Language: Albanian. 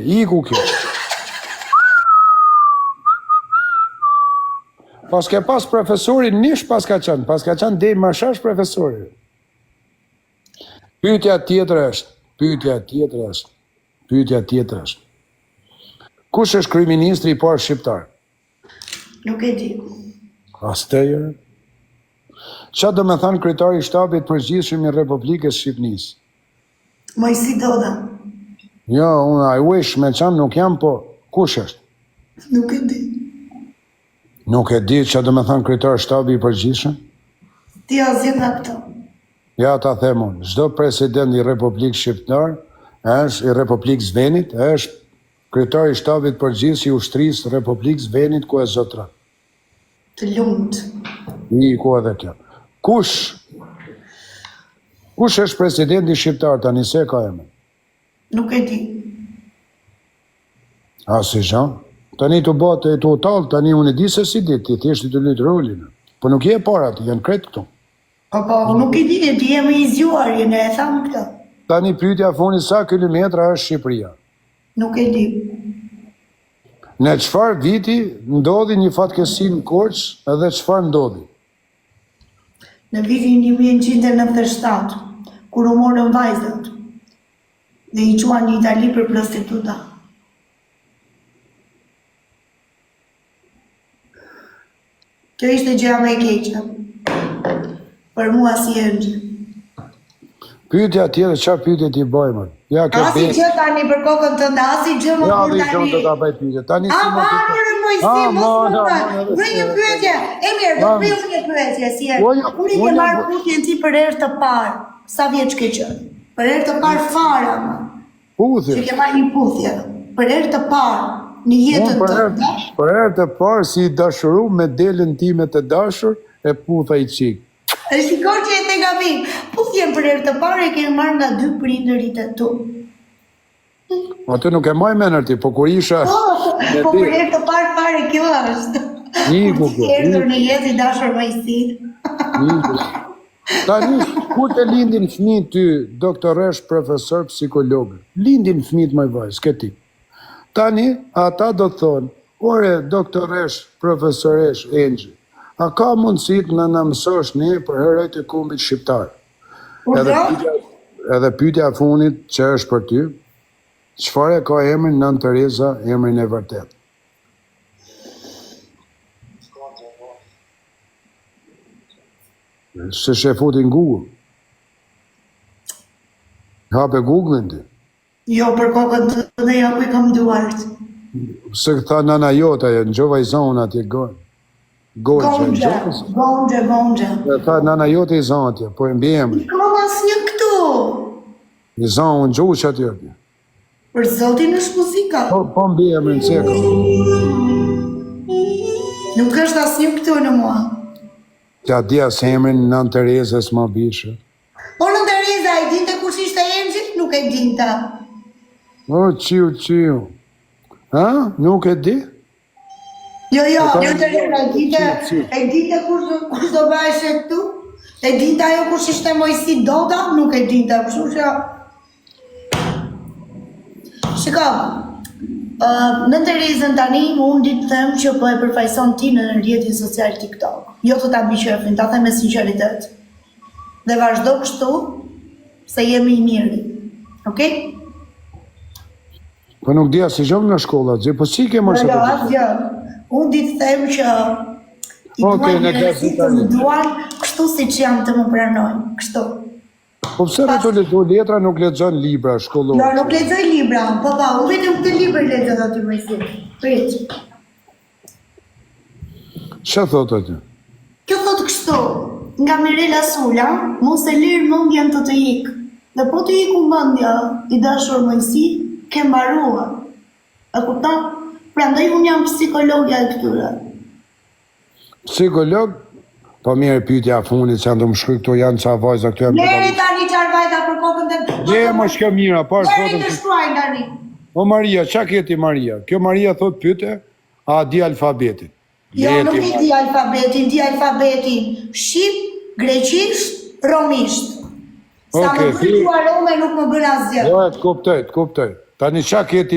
Iku kjo. Pas ke pas profesorin nish pas ka qenë dej marshash profesori. Pyetja tjetër është. Kush është kryeministri i parë shqiptar? Nuk e di. Astëjër. Çfarë do me thënë kryetari i shtabit përgjithshëm i Republikës Shqipërisë? Mojsi Doda. Jo, unë I wish me qanë nuk jam, po kush është? Nuk e di. Nuk e di çfarë do me thënë kryetari i shtabit i përgjithshëm? Ti azjet nga këto. Ja ta them unë, çdo president i Republikës Shqiptar është i Republikës Venit, është kryetari i shtabit përgjithshëm i ushtrisë Republikës Venit ku e zotron. Të lumt. I ku edhe kjo. Kush është presidenti shqiptar tani se ka emër? Nuk e di. A si zhan? Tani të botë e të talë, tani unë e di se si dit, ti thjesht të lytë rolin. Po nuk je para ti, janë kretë këtu. Po, nuk e di, ti jemi i zjuar, jene e thamë këto. Tani pyetja foni sa kilometra është Shqipëria? Nuk e di. Në çfarë viti ndodhi një fatkeqësi në Korçë edhe çfarë ndodhi? Në vitin 1997, kur u morën vajzat dhe i quan në Itali për prostituta. Kjo ishte gjëja më e keqe. Për mua si Enxhi. Pyetja tjetër, çfarë pyetje ti bëjmë? Ja kjo Asi gjë tani për kokën tënde, asi gjë më kur Ja, tani. do ta bëj pyetje. Tani si më Bëj një pyetje. E mirë, do bëj një pyetje si e. Kur i ke marrë puthjen ti për herë të parë? Sa vjeç ke qenë? Për herë të parë fare më. Puthje. Që ke marrë një puthje. Për herë të parë në jetën tënde. Për herë të parë si dashuru me delën time të dashur e putha i çik. E shikoj që e te gabim. Puthjen për herë të parë e ke marrë nga dy prindërit e tu. Atë nuk e maj menër ti, po kur isha... Po për herë të parë fare kjo është. Iku kjo. Erdhur në jetë i dashur Mojsi. Tani, ku të lindin fëmijët ty, doktoresh, profesor, psikolog? Lindin fëmijët më vaj, s'ke ti. Tani, ata do të thonë, ore, doktoresh, profesoresh, Enxhi, a ka mundësit në mësosh ne për herët e kumbit shqiptar? Edhe pyetja funit që është për ty, çfarë ka emrin Nën Tereza, emrin e vërtet? Se shefutin Google. Hape Google-in ti. Jo, për kokën të dhe ja ku i kam duart. Se këtha nana jota, në gjova i zonë atje gojë. Gonxha. E tha nana jote i zonë atje, po e mbi emri. Kam asnjë këtu. I zonë në gjuqë atje atje. Për zotin është muzika. Po mbi emri në ceka. Nuk është asnjë këtu në mua. Tja dia se emrin Nën Terezës më bishë. Po Nën Tereza, e dinte kush ishte Enxhi? Nuk e dinta. O, qiu. Ha? Nuk e di? Jo, Nën Tereza, e dinte kush do bajshe këtu? E dinte ajo kush ishte Mojsi Doda? Nuk e dinta, kështu që... Shiko, Nën Terezën tani, unë ditë them që po e përfaqëson ti në rrjetin social TikTok. Jo të ta biqefin, ta them me sinqeritet. Dhe vazhdo kështu, se jemi i miri. Okej? Po nuk dia si gjom në shkolla, po si ke mërë se Jo, asgjë. Unë ditë them që i duan njerëzit të më duan kështu si që jam të më pranojnë. Kështu. Po pëse në të lexoj letra nuk lexon libra shkollore? Jo, nuk lexoj libra, po unë vetëm këtë libër lexoj aty Mojsi. Prit. Ç'a thot aty? Kjo thot kështu, nga Mirela Sula, mos e lirë mendjen të të ikë. Dhe po të iku mendja i dashur Mojsi, ke mbaruar. E kupton? Prandaj unë jam psikologja e këtyre. Psikolog? Po mirë pyetja funit që janë të më shkry këto janë qa vajza këto janë... Leri tani qarë vajza për kokën të... Je më shka mira, parë Leri të shkruaj tani. O Maria, qa keti Maria? Kjo Maria thot pyete, a di alfabetin? Jo, nuk i di alfabetin. Shqip, greqisht, romisht. Sa më përgjua rome nuk më bën asgjë. Jo, të kuptoj. Tani qa keti